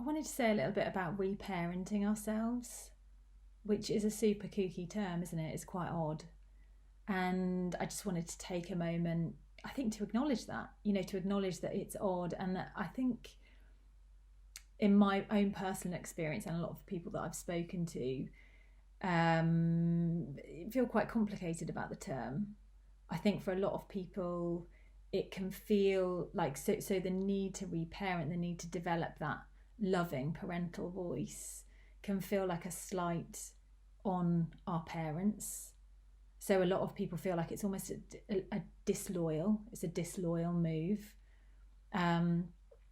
I wanted to say a little bit about reparenting ourselves, which is a super kooky term, isn't it? It's quite odd. And I just wanted to take a moment, I think, to acknowledge that, to acknowledge that it's odd, and that I think in my own personal experience and a lot of people that I've spoken to feel quite complicated about the term. I think for a lot of people, it can feel like so the need to reparent, the need to develop that loving parental voice can feel like a slight on our parents. So a lot of people feel like it's almost a disloyal, it's a disloyal move. And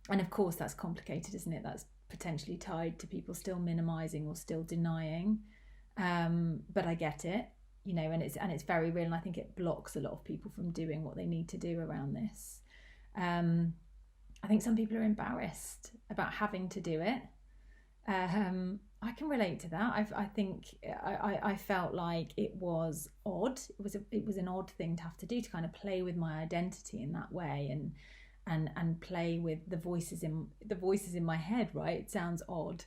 of course that's complicated, isn't it? That's potentially tied to people still minimizing or still denying. But I get it, and it's very real, and I think it blocks a lot of people from doing what they need to do around this. I think some people are embarrassed about having to do it. I can relate to that. I think I felt like it was odd. It was an odd thing to have to do, to kind of play with my identity in that way, and play with the voices in my head. Right? It sounds odd.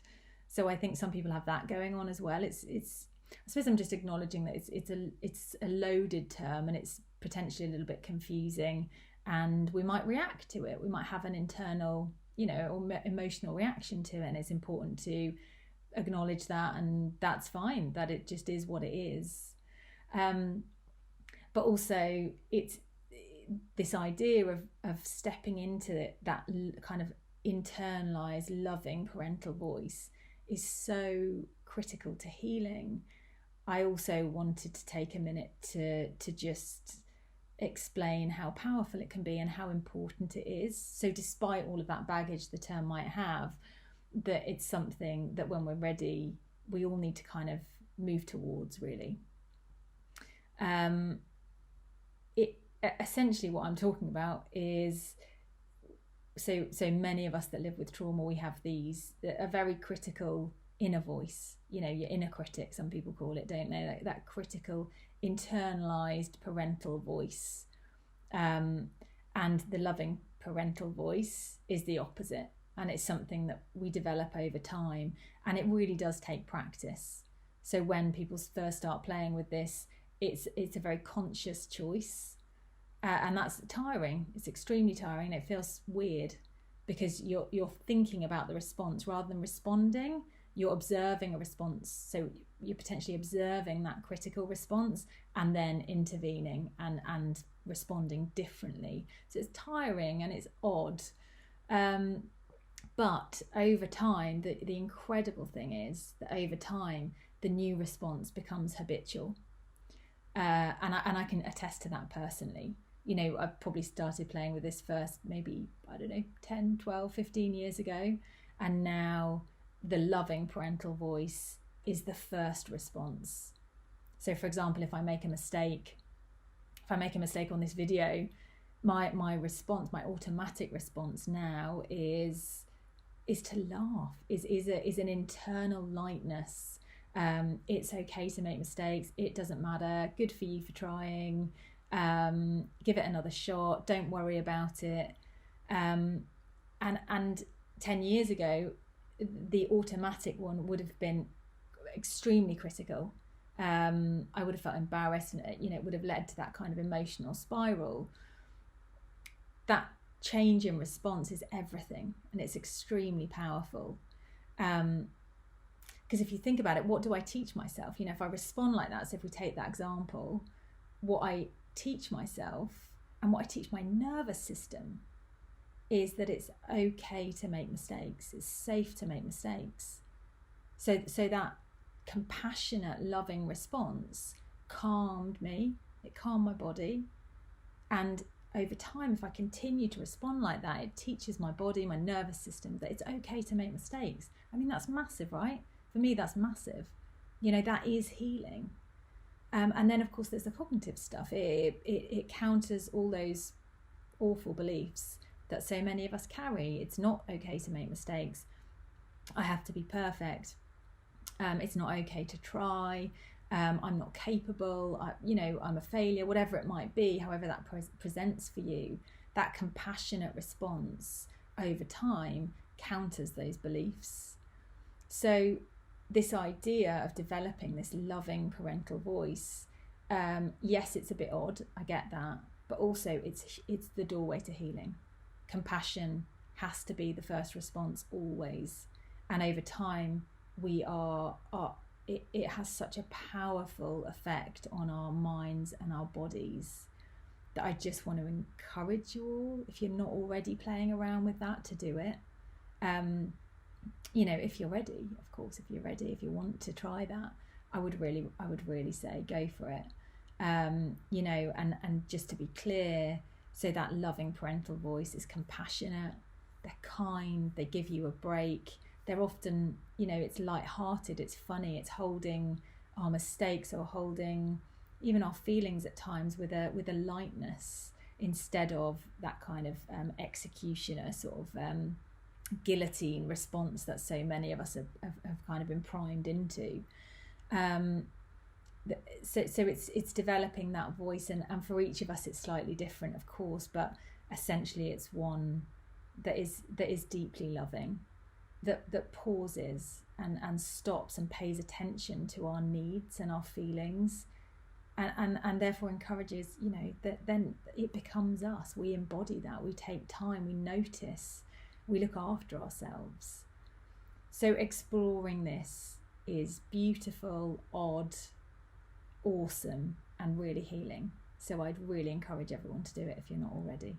So I think some people have that going on as well. It's I suppose I'm just acknowledging that it's a loaded term, and it's potentially a little bit confusing, and we might react to it. We might have an internal, or emotional reaction to it, and it's important to acknowledge that, and that's fine, that it just is what it is. But also it's this idea of stepping into that kind of internalized loving parental voice is so critical to healing. I also wanted to take a minute to just explain how powerful it can be and how important it is. So despite all of that baggage the term might have, that it's something that when we're ready, we all need to kind of move towards, really. It essentially, what I'm talking about is, so many of us that live with trauma, we have a very critical inner voice, your inner critic, some people call it, don't they? That critical internalized parental voice. And the loving parental voice is the opposite, and it's something that we develop over time, and it really does take practice. So when people first start playing with this, it's a very conscious choice, and that's tiring. It's extremely tiring. It feels weird because you're thinking about the response rather than responding. You're observing a response, so you're potentially observing that critical response and then intervening and responding differently. So it's tiring and it's odd. But over time, the incredible thing is that over time, the new response becomes habitual. And I can attest to that personally. I've probably started playing with this first, maybe, 10, 12, 15 years ago. And now the loving parental voice is the first response. So for example, if I make a mistake on this video, my response, my automatic response now is to laugh, is an internal lightness. It's okay to make mistakes. It doesn't matter. Good for you for trying. Give it another shot. Don't worry about it. And 10 years ago, the automatic one would have been extremely critical. I would have felt embarrassed, and it would have led to that kind of emotional spiral. That change in response is everything, and it's extremely powerful. Because if you think about it, what do I teach myself? If I respond like that, so if we take that example, what I teach myself and what I teach my nervous system is that it's okay to make mistakes. It's safe to make mistakes. So that compassionate, loving response calmed me. It calmed my body. And over time, if I continue to respond like that, it teaches my body, my nervous system, that it's okay to make mistakes. I mean, that's massive, right? For me, that's massive. That is healing. And then, of course, there's the cognitive stuff. It counters all those awful beliefs that so many of us carry. It's not okay to make mistakes. I have to be perfect. It's not okay to try. I'm not capable. I'm a failure, whatever it might be, however that presents for you. That compassionate response over time counters those beliefs. So this idea of developing this loving parental voice, yes, it's a bit odd, I get that, but also it's the doorway to healing. Compassion has to be the first response always, and over time it has such a powerful effect on our minds and our bodies that I just want to encourage you all, if you're not already playing around with that, to do it. If you're ready, of course, if you're ready, if you want to try that, I would really say go for it. And just to be clear, so that loving parental voice is compassionate, they're kind, they give you a break. They're often, it's light-hearted, it's funny, it's holding our mistakes or holding even our feelings at times with a lightness, instead of that kind of executioner sort of guillotine response that so many of us have kind of been primed into. So it's developing that voice, and for each of us it's slightly different, of course, but essentially it's one that is deeply loving, that pauses and stops and pays attention to our needs and our feelings, and therefore encourages, that then it becomes us. We embody that, we take time, we notice, we look after ourselves. So exploring this is beautiful, odd, awesome, and really healing. So I'd really encourage everyone to do it if you're not already.